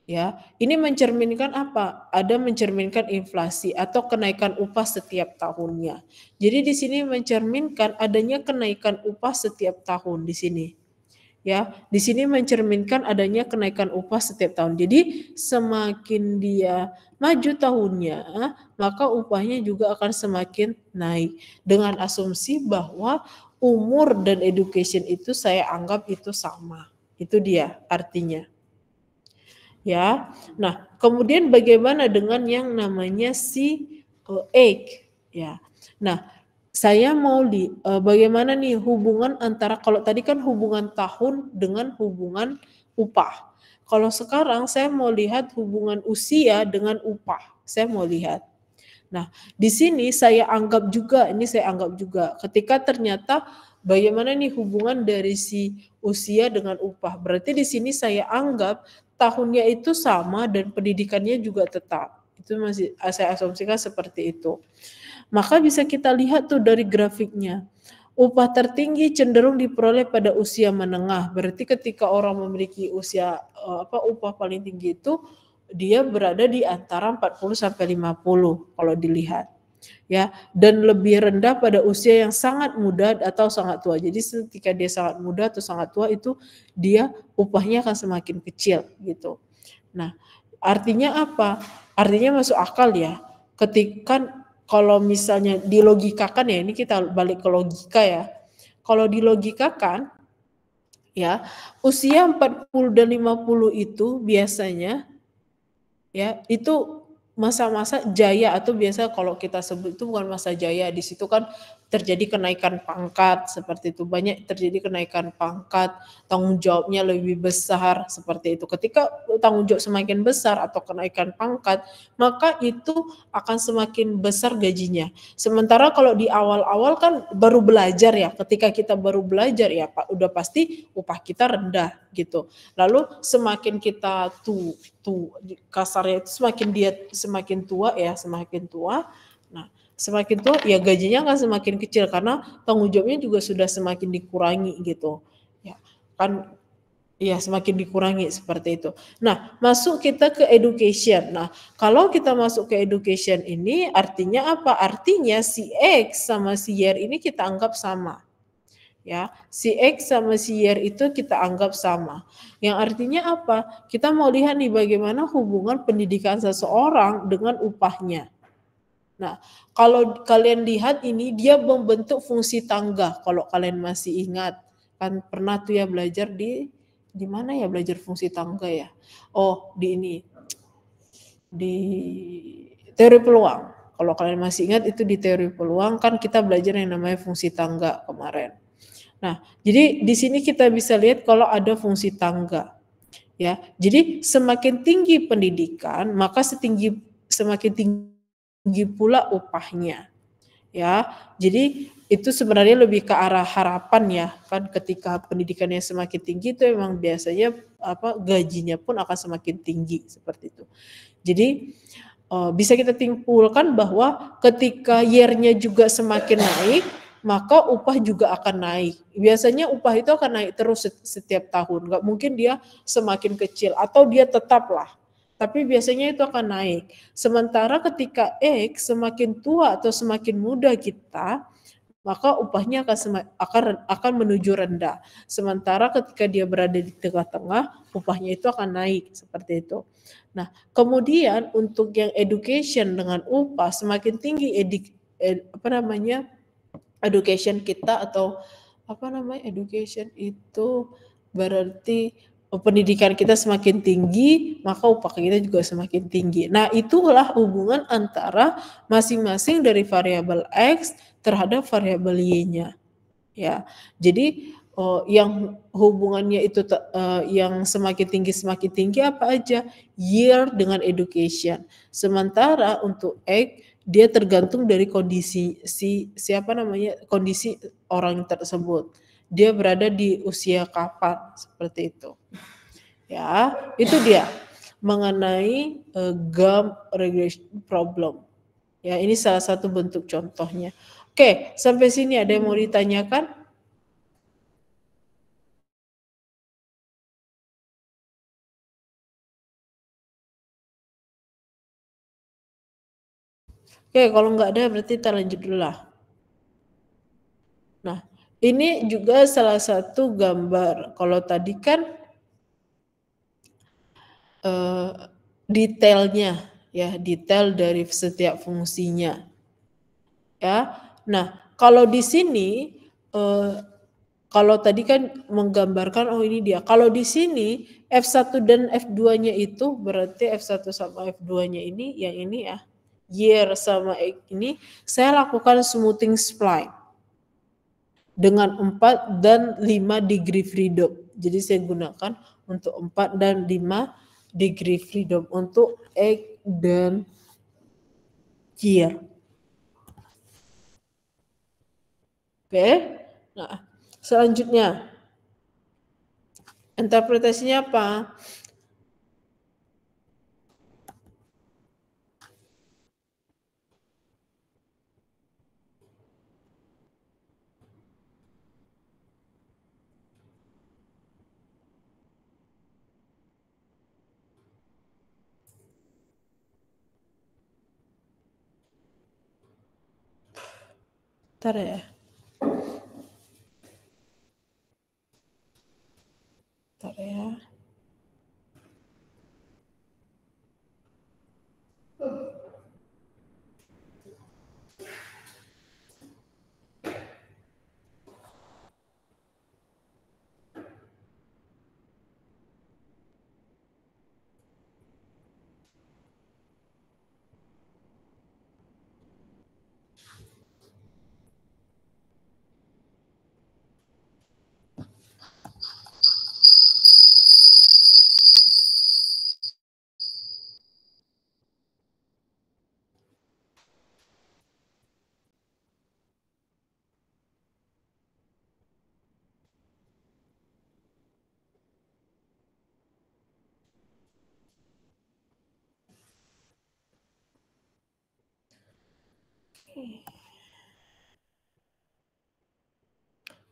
Ya, ini mencerminkan apa? Ada mencerminkan inflasi atau kenaikan upah setiap tahunnya. Jadi di sini mencerminkan adanya kenaikan upah setiap tahun di sini. Ya, di sini mencerminkan adanya kenaikan upah setiap tahun. Jadi semakin dia maju tahunnya, maka upahnya juga akan semakin naik. Dengan asumsi bahwa umur dan education itu saya anggap itu sama. Itu dia artinya. Ya. Nah, kemudian bagaimana dengan yang namanya si age ya. Nah, saya mau bagaimana nih hubungan antara, kalau tadi kan hubungan tahun dengan hubungan upah. Kalau sekarang saya mau lihat hubungan usia dengan upah. Saya mau lihat. Nah, di sini saya anggap juga ketika ternyata bagaimana nih hubungan dari si usia dengan upah. Berarti di sini saya anggap tahunnya itu sama dan pendidikannya juga tetap. Itu masih saya asumsikan seperti itu. Maka bisa kita lihat tuh dari grafiknya. Upah tertinggi cenderung diperoleh pada usia menengah. Berarti ketika orang memiliki usia upah paling tinggi itu dia berada di antara 40 sampai 50 kalau dilihat. Ya, dan lebih rendah pada usia yang sangat muda atau sangat tua. Jadi ketika dia sangat muda atau sangat tua itu dia upahnya akan semakin kecil gitu. Nah, artinya apa? Artinya masuk akal ya. Ketika kalau misalnya dilogikakan ya, ini kita balik ke logika ya. Kalau dilogikakan ya, usia 40 dan 50 itu biasanya ya itu masa-masa jaya atau biasa kalau kita sebut itu bukan masa jaya, di situ kan terjadi kenaikan pangkat seperti itu, banyak terjadi kenaikan pangkat, tanggung jawabnya lebih besar seperti itu. Ketika tanggung jawab semakin besar atau kenaikan pangkat, maka itu akan semakin besar gajinya. Sementara kalau di awal-awal kan baru belajar ya, ketika kita baru belajar ya Pak, udah pasti upah kita rendah gitu. Lalu semakin kita kasarnya itu semakin tua ya, semakin tua. Nah, semakin tua ya gajinya akan semakin kecil karena tanggung jawabnya juga sudah semakin dikurangi gitu. Ya, kan iya, semakin dikurangi seperti itu. Nah, masuk kita ke education. Nah, kalau kita masuk ke education ini artinya apa? Artinya si X sama si Y ini kita anggap sama. Ya, si X sama si Y itu kita anggap sama. Yang artinya apa? Kita mau lihat nih bagaimana hubungan pendidikan seseorang dengan upahnya. Nah, kalau kalian lihat ini dia membentuk fungsi tangga. Kalau kalian masih ingat, kan pernah tuh ya belajar di mana ya belajar fungsi tangga ya? Oh, di ini. Di teori peluang. Kalau kalian masih ingat itu di teori peluang kan kita belajar yang namanya fungsi tangga kemarin. Nah, jadi di sini kita bisa lihat kalau ada fungsi tangga. Ya. Jadi semakin tinggi pendidikan, maka semakin tinggi pula upahnya. Ya. Jadi itu sebenarnya lebih ke arah harapan ya, kan ketika pendidikannya semakin tinggi itu memang biasanya gajinya pun akan semakin tinggi seperti itu. Jadi bisa kita simpulkan bahwa ketika year-nya juga semakin naik, maka upah juga akan naik. Biasanya upah itu akan naik terus setiap tahun. Nggak mungkin dia semakin kecil atau dia tetaplah. Tapi biasanya itu akan naik. Sementara ketika X semakin tua atau semakin muda kita, maka upahnya akan menuju rendah. Sementara ketika dia berada di tengah-tengah, upahnya itu akan naik seperti itu. Nah, kemudian untuk yang education dengan upah semakin tinggi education kita atau education itu berarti pendidikan kita semakin tinggi, maka upah kita juga semakin tinggi. Nah, itulah hubungan antara masing-masing dari variabel X terhadap variabel Y-nya. Ya. Jadi yang hubungannya itu yang semakin tinggi apa aja? Year dengan education. Sementara untuk X dia tergantung dari kondisi kondisi orang tersebut. Dia berada di usia kapan seperti itu. Ya, itu dia mengenai gum regression problem. Ya, ini salah satu bentuk contohnya. Oke, sampai sini ada yang mau ditanyakan? Oke, kalau nggak ada berarti kita lanjut dulu lah. Nah, ini juga salah satu gambar. Kalau tadi kan detailnya, ya detail dari setiap fungsinya. Ya, nah kalau di sini kalau tadi kan menggambarkan ini dia. Kalau di sini F1 dan F2-nya itu berarti F1 sama F2-nya ini yang ini ya. Year sama ini saya lakukan smoothing spline dengan 4 dan 5 degree freedom. Jadi saya gunakan untuk 4 dan 5 degree freedom untuk egg dan year. Oke. Nah, selanjutnya interpretasinya apa? Bentar ya. Bentar ya.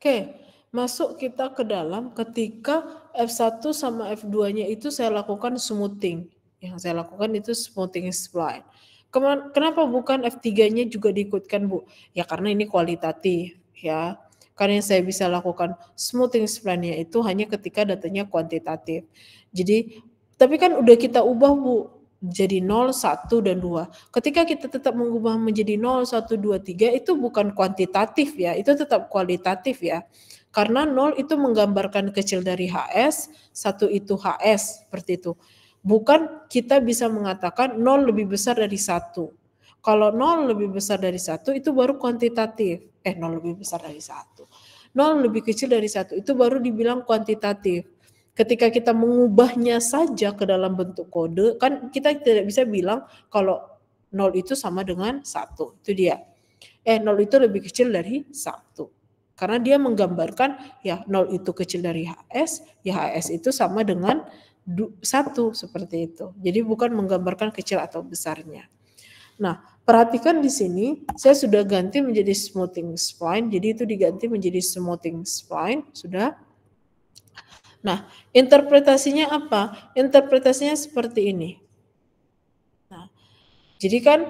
Oke, masuk kita ke dalam ketika F1 sama F2-nya itu saya lakukan smoothing. Yang saya lakukan itu smoothing spline. Kenapa bukan F3-nya juga diikutkan, Bu? Ya karena ini kualitatif, ya. Karena yang saya bisa lakukan smoothing spline-nya itu hanya ketika datanya kuantitatif. Jadi, tapi kan udah kita ubah, Bu, jadi 0, 1, dan 2. Ketika kita tetap mengubah menjadi 0, 1, 2, 3 itu bukan kuantitatif ya, itu tetap kualitatif ya. Karena 0 itu menggambarkan kecil dari HS, 1 itu HS, seperti itu. Bukan kita bisa mengatakan 0 lebih besar dari 1. Kalau 0 lebih besar dari 1 itu baru kuantitatif. 0 lebih besar dari 1. 0 lebih kecil dari 1 itu baru dibilang kuantitatif. Ketika kita mengubahnya saja ke dalam bentuk kode, kan kita tidak bisa bilang kalau 0 itu sama dengan 1. Itu dia. 0 itu lebih kecil dari 1. Karena dia menggambarkan ya 0 itu kecil dari HS, ya HS itu sama dengan 1 seperti itu. Jadi bukan menggambarkan kecil atau besarnya. Nah, perhatikan di sini saya sudah ganti menjadi smoothing spline. Jadi itu diganti menjadi smoothing spline, sudah. Nah, interpretasinya apa? Interpretasinya seperti ini. Nah, jadi kan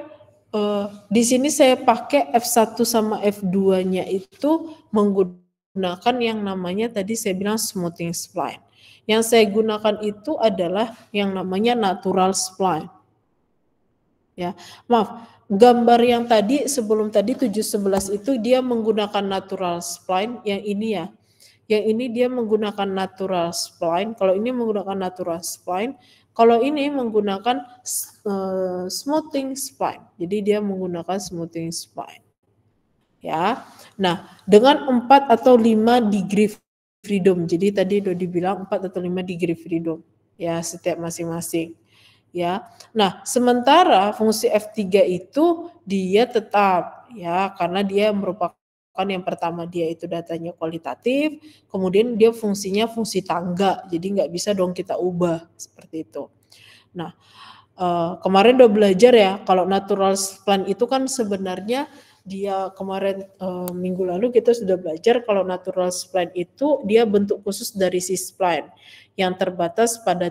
di sini saya pakai F1 sama F2-nya itu menggunakan yang namanya tadi saya bilang smoothing spline. Yang saya gunakan itu adalah yang namanya natural spline. Ya, maaf, gambar yang tadi sebelum tadi 711 itu dia menggunakan natural spline, yang ini ya. Yang ini dia menggunakan natural spline, kalau ini menggunakan natural spline, kalau ini menggunakan smoothing spline. Jadi dia menggunakan smoothing spline. Ya. Nah, dengan 4 atau 5 degree freedom. Jadi tadi udah dibilang 4 atau 5 degree freedom ya setiap masing-masing. Ya. Nah, sementara fungsi F3 itu dia tetap ya karena dia merupakan yang pertama dia itu datanya kualitatif, kemudian dia fungsinya fungsi tangga, jadi nggak bisa dong kita ubah seperti itu. Nah, kemarin udah belajar ya kalau natural spline itu kan sebenarnya dia kemarin minggu lalu kita sudah belajar kalau natural spline itu dia bentuk khusus dari si spline yang terbatas pada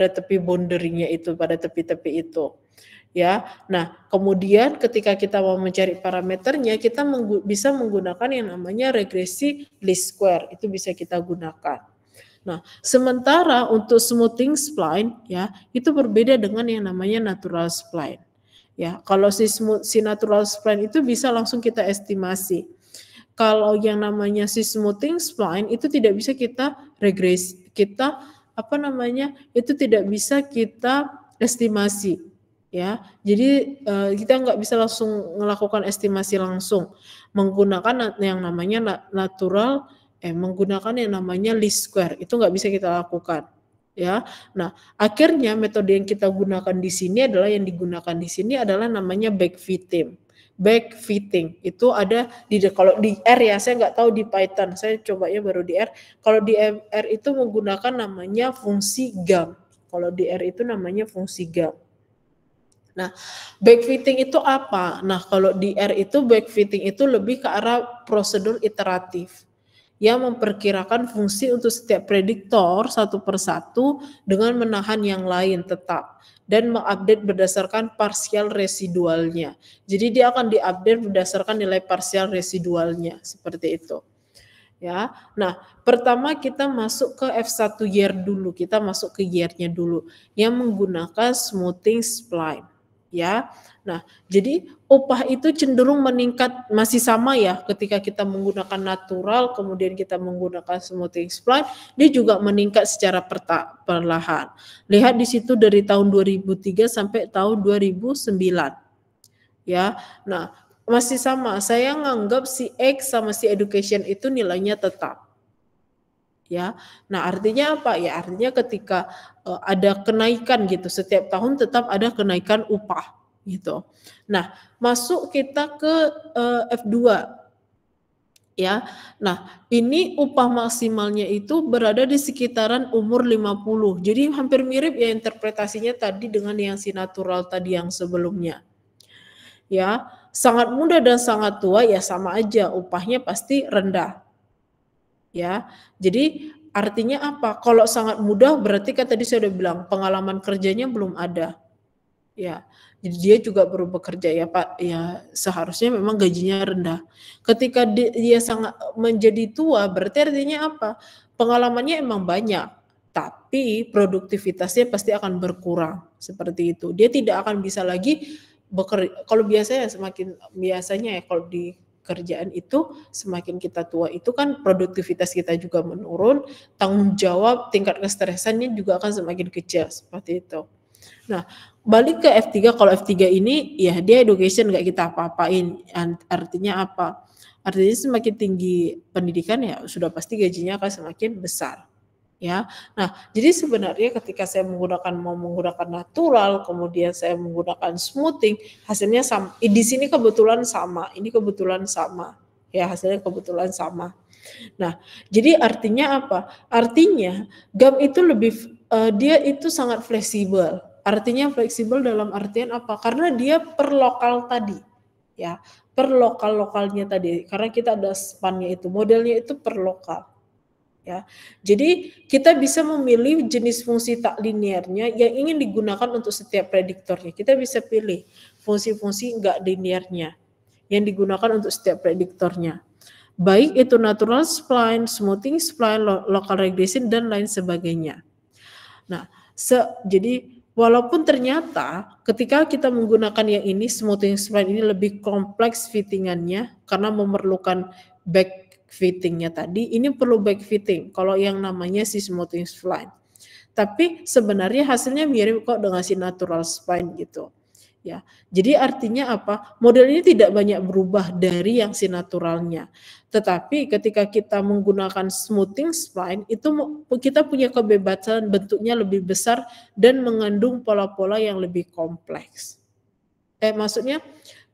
tepi boundary-nya itu, pada tepi-tepi itu. Ya, nah kemudian ketika kita mau mencari parameternya kita bisa menggunakan yang namanya regresi least square, itu bisa kita gunakan. Nah, sementara untuk smoothing spline ya itu berbeda dengan yang namanya natural spline. Ya, kalau si natural spline itu bisa langsung kita estimasi. Kalau yang namanya si smoothing spline itu tidak bisa kita regresi, kita itu tidak bisa kita estimasi. Ya, jadi kita nggak bisa langsung melakukan estimasi langsung menggunakan yang namanya menggunakan yang namanya least square, itu nggak bisa kita lakukan. Ya, nah akhirnya metode yang kita gunakan di sini adalah namanya backfitting. Backfitting itu ada kalau di R ya, saya nggak tahu di Python, saya cobanya baru di R. Kalau di R itu menggunakan namanya fungsi GAM. Kalau di R itu namanya fungsi GAM. Nah, backfitting itu apa? Nah, kalau di R itu backfitting itu lebih ke arah prosedur iteratif yang memperkirakan fungsi untuk setiap prediktor satu persatu dengan menahan yang lain tetap dan mengupdate berdasarkan parsial residualnya. Jadi dia akan diupdate berdasarkan nilai parsial residualnya seperti itu. Ya. Nah, pertama kita masuk ke F1 year dulu. Kita masuk ke year-nya dulu yang menggunakan smoothing spline. Ya. Nah, jadi upah itu cenderung meningkat, masih sama ya ketika kita menggunakan natural kemudian kita menggunakan smoothing spline, dia juga meningkat secara perlahan. Lihat di situ dari tahun 2003 sampai tahun 2009. Ya. Nah, masih sama. Saya nganggap si X sama si education itu nilainya tetap. Ya. Nah, artinya apa? Ya, artinya ketika ada kenaikan gitu, setiap tahun tetap ada kenaikan upah gitu. Nah, masuk kita ke F2. Ya. Nah, ini upah maksimalnya itu berada di sekitaran umur 50. Jadi hampir mirip ya interpretasinya tadi dengan yang si natural tadi yang sebelumnya. ya. Sangat muda dan sangat tua ya sama aja, upahnya pasti rendah, ya. Jadi artinya apa? Kalau sangat muda berarti kan tadi saya udah bilang pengalaman kerjanya belum ada, ya. Jadi dia juga baru bekerja ya Pak, ya seharusnya memang gajinya rendah. Ketika dia sangat menjadi tua berarti artinya apa? Pengalamannya emang banyak, tapi produktivitasnya pasti akan berkurang, seperti itu. Dia tidak akan bisa lagi kalau biasanya ya kalau di kerjaan itu semakin kita tua itu kan produktivitas kita juga menurun, tanggung jawab, tingkat kestresannya juga akan semakin kecil, seperti itu. Nah, balik ke F3, kalau F3 ini ya dia education nggak kita apa-apain. Artinya apa? Artinya semakin tinggi pendidikan ya sudah pasti gajinya akan semakin besar. Ya. Nah, jadi sebenarnya ketika saya mau menggunakan natural, kemudian saya menggunakan smoothing, hasilnya sama. Di sini kebetulan sama, ini kebetulan sama. Ya, hasilnya kebetulan sama. Nah, jadi artinya apa? Artinya GAM itu dia itu sangat fleksibel. Artinya fleksibel dalam artian apa? Karena dia per lokal tadi. Ya, per lokalnya tadi. Karena kita ada span-nya itu, modelnya itu per lokal. Ya. Jadi kita bisa memilih jenis fungsi tak linearnya yang ingin digunakan untuk setiap prediktornya. Kita bisa pilih fungsi-fungsi enggak linearnya yang digunakan untuk setiap prediktornya. Baik itu natural spline, smoothing spline, local regression dan lain sebagainya. Nah, jadi walaupun ternyata ketika kita menggunakan yang ini smoothing spline ini lebih kompleks fittingannya karena memerlukan back fittingnya tadi, ini perlu back fitting kalau yang namanya si smoothing spline. Tapi sebenarnya hasilnya mirip kok dengan si natural spine gitu. Ya. Jadi artinya apa? Model ini tidak banyak berubah dari yang si naturalnya. Tetapi ketika kita menggunakan smoothing spline itu kita punya kebebasan bentuknya lebih besar dan mengandung pola-pola yang lebih kompleks. Maksudnya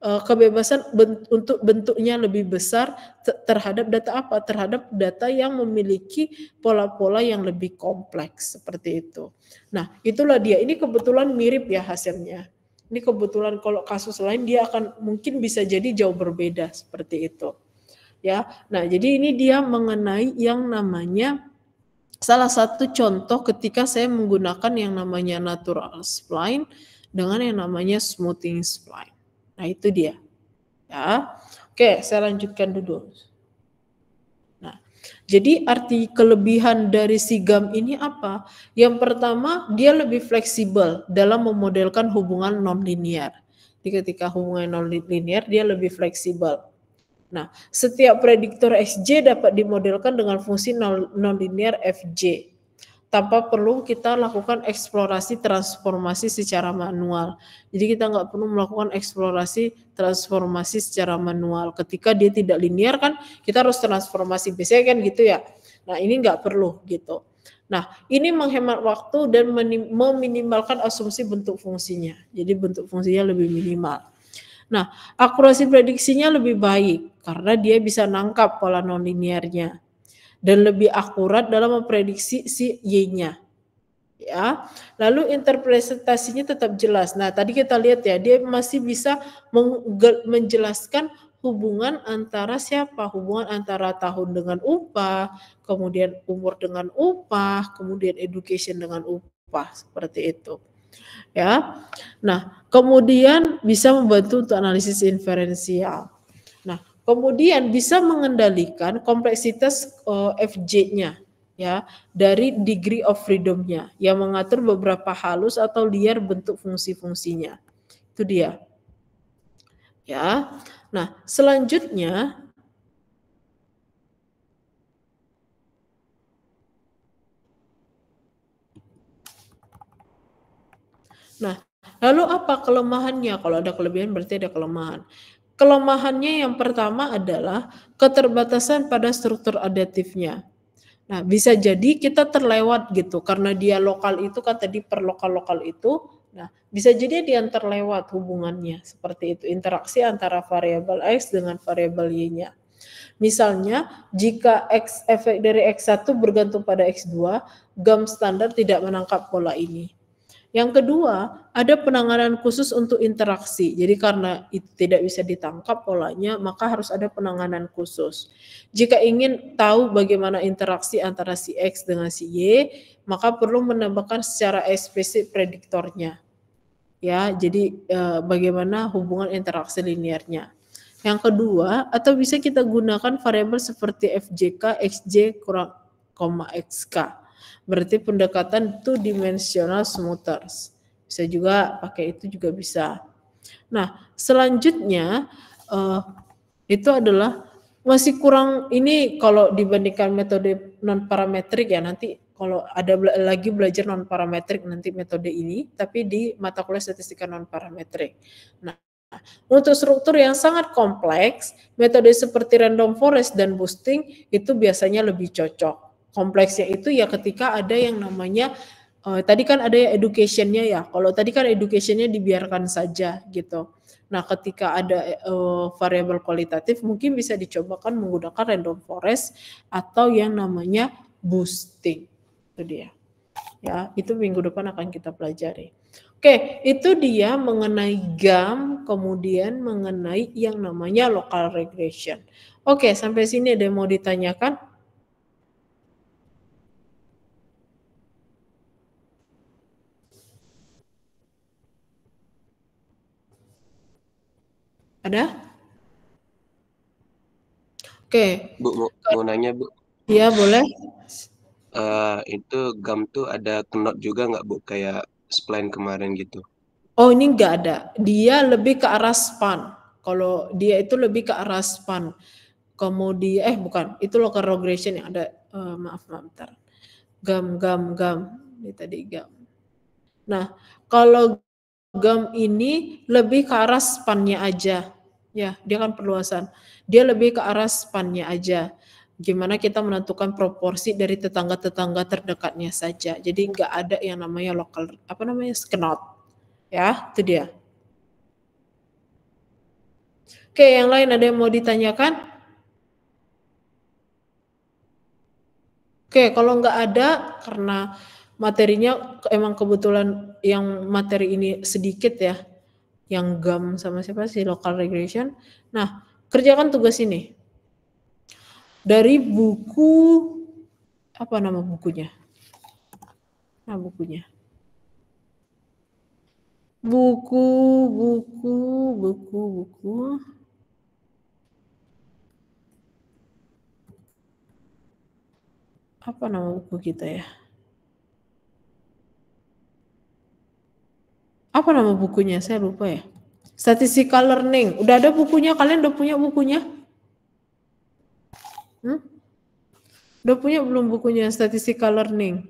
kebebasan untuk bentuknya lebih besar terhadap data apa? Terhadap data yang memiliki pola-pola yang lebih kompleks seperti itu. Nah, itulah dia. Ini kebetulan mirip ya hasilnya. Ini kebetulan kalau kasus lain dia akan mungkin bisa jadi jauh berbeda seperti itu. Ya. Nah, jadi ini dia mengenai yang namanya salah satu contoh ketika saya menggunakan yang namanya natural spline dengan yang namanya smoothing spline. Nah, itu dia. Ya. Oke, saya lanjutkan dulu. Nah, jadi arti kelebihan dari si GAM ini apa? Yang pertama, dia lebih fleksibel dalam memodelkan hubungan non-linear. Jadi ketika hubungan non-linear, dia lebih fleksibel. Nah, setiap prediktor XJ dapat dimodelkan dengan fungsi non-linear FJ. Tanpa perlu kita lakukan eksplorasi transformasi secara manual. Jadi kita nggak perlu melakukan eksplorasi transformasi secara manual. Ketika dia tidak linear kan kita harus transformasi, biasanya kan gitu ya. Nah ini nggak perlu gitu. Nah ini menghemat waktu dan meminimalkan asumsi bentuk fungsinya. Jadi bentuk fungsinya lebih minimal. Nah akurasi prediksinya lebih baik karena dia bisa nangkap pola non-linearnya dan lebih akurat dalam memprediksi si Y-nya. Ya. Lalu interpretasinya tetap jelas. Nah, tadi kita lihat ya, dia masih bisa menjelaskan hubungan antara siapa? Hubungan antara tahun dengan upah, kemudian umur dengan upah, kemudian education dengan upah, seperti itu. Ya. Nah, kemudian bisa membantu untuk analisis inferensial. Nah, kemudian bisa mengendalikan kompleksitas FJ-nya ya dari degree of freedom-nya yang mengatur beberapa halus atau liar bentuk fungsi-fungsinya. Itu dia. Ya. Nah, selanjutnya Nah, lalu apa kelemahannya? Kalau ada kelebihan berarti ada kelemahan. Kelemahannya yang pertama adalah keterbatasan pada struktur adaptifnya. Nah, bisa jadi kita terlewat gitu karena dia lokal itu kan tadi per lokal itu. Nah, bisa jadi dia terlewat hubungannya seperti itu, interaksi antara variabel X dengan variabel Y-nya. Misalnya, jika efek dari X1 bergantung pada X2, GAM standar tidak menangkap pola ini. Yang kedua, ada penanganan khusus untuk interaksi. Jadi karena itu tidak bisa ditangkap polanya, maka harus ada penanganan khusus. Jika ingin tahu bagaimana interaksi antara si X dengan si Y, maka perlu menambahkan secara eksplisit prediktornya. Ya, jadi bagaimana hubungan interaksi linearnya. Yang kedua, atau bisa kita gunakan variabel seperti FJK, XJ kurang koma XK. Berarti pendekatan two dimensional smoothers. Bisa juga pakai itu juga bisa. Nah, selanjutnya itu adalah masih kurang ini kalau dibandingkan metode non parametrik ya, nanti kalau ada lagi belajar non parametrik nanti metode ini, tapi di mata kuliah statistika non parametrik. Nah, untuk struktur yang sangat kompleks, metode seperti random forest dan boosting itu biasanya lebih cocok. Kompleksnya itu ya ketika ada yang namanya tadi kan ada ya educationnya ya. Kalau tadi kan educationnya dibiarkan saja gitu. Nah, ketika ada variabel kualitatif mungkin bisa dicobakan menggunakan random forest atau yang namanya boosting. Itu dia. Ya, itu minggu depan akan kita pelajari. Oke, itu dia mengenai GAM, kemudian mengenai yang namanya local regression. Oke, sampai sini ada yang mau ditanyakan? Ada? Oke. Bu, mau nanya Bu. Iya, boleh. Itu GAM tuh ada knot juga nggak Bu? Kayak spline kemarin gitu. Oh, ini nggak ada. Dia lebih ke arah span. Kalau dia itu lebih ke arah span. Kemudian, bukan. Itu local regression yang ada. Maaf, bentar. GAM. Ini tadi GAM. Nah, kalau GAM ini lebih ke arah span-nya aja. Ya, dia kan perluasan. Dia lebih ke arah span-nya aja. Gimana kita menentukan proporsi dari tetangga-tetangga terdekatnya saja. Jadi nggak ada yang namanya local, knot. Ya, itu dia. Oke, yang lain ada yang mau ditanyakan? Oke, kalau nggak ada, karena materinya emang kebetulan yang materi ini sedikit ya, yang GAM sama siapa sih, local regression. Nah, kerjakan tugas ini. Dari buku, apa nama bukunya? Nah, bukunya. Buku. Apa nama buku kita ya? Apa nama bukunya? Saya lupa ya. Statistical Learning. Udah ada bukunya? Kalian udah punya bukunya? Udah punya belum bukunya Statistical Learning?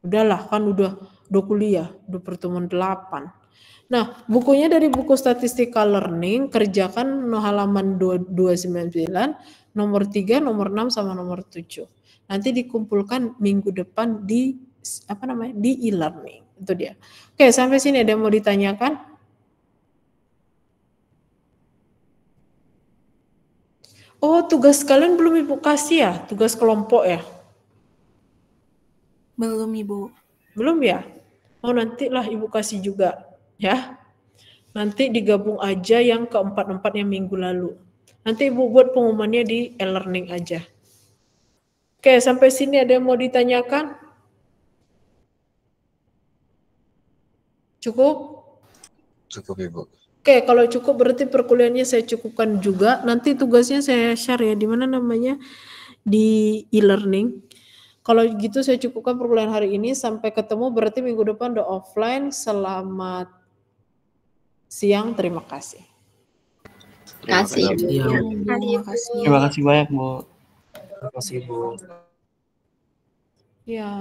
Udahlah, kan udah kuliah, udah pertemuan 8. Nah, bukunya dari buku Statistical Learning, kerjakan halaman 299, nomor 3, nomor 6, sama nomor 7. Nanti dikumpulkan minggu depan di di e-learning. Itu dia. Oke, sampai sini ada yang mau ditanyakan? Oh, tugas kalian belum Ibu kasih ya? Tugas kelompok ya? Belum, Ibu. Belum ya? Oh, nantilah Ibu kasih juga ya. Nanti digabung aja yang keempat-empat yang minggu lalu. Nanti Ibu buat pengumumannya di e-learning aja. Oke, sampai sini ada yang mau ditanyakan? Cukup? Cukup Ibu. Oke, kalau cukup berarti perkuliahannya saya cukupkan juga. Nanti tugasnya saya share ya, di mana namanya? Di e-learning. Kalau gitu saya cukupkan perkuliahan hari ini. Sampai ketemu berarti minggu depan udah offline. Selamat siang, terima kasih. Terima kasih. Terima kasih banyak, Bu. Terima kasih Bu. Ya.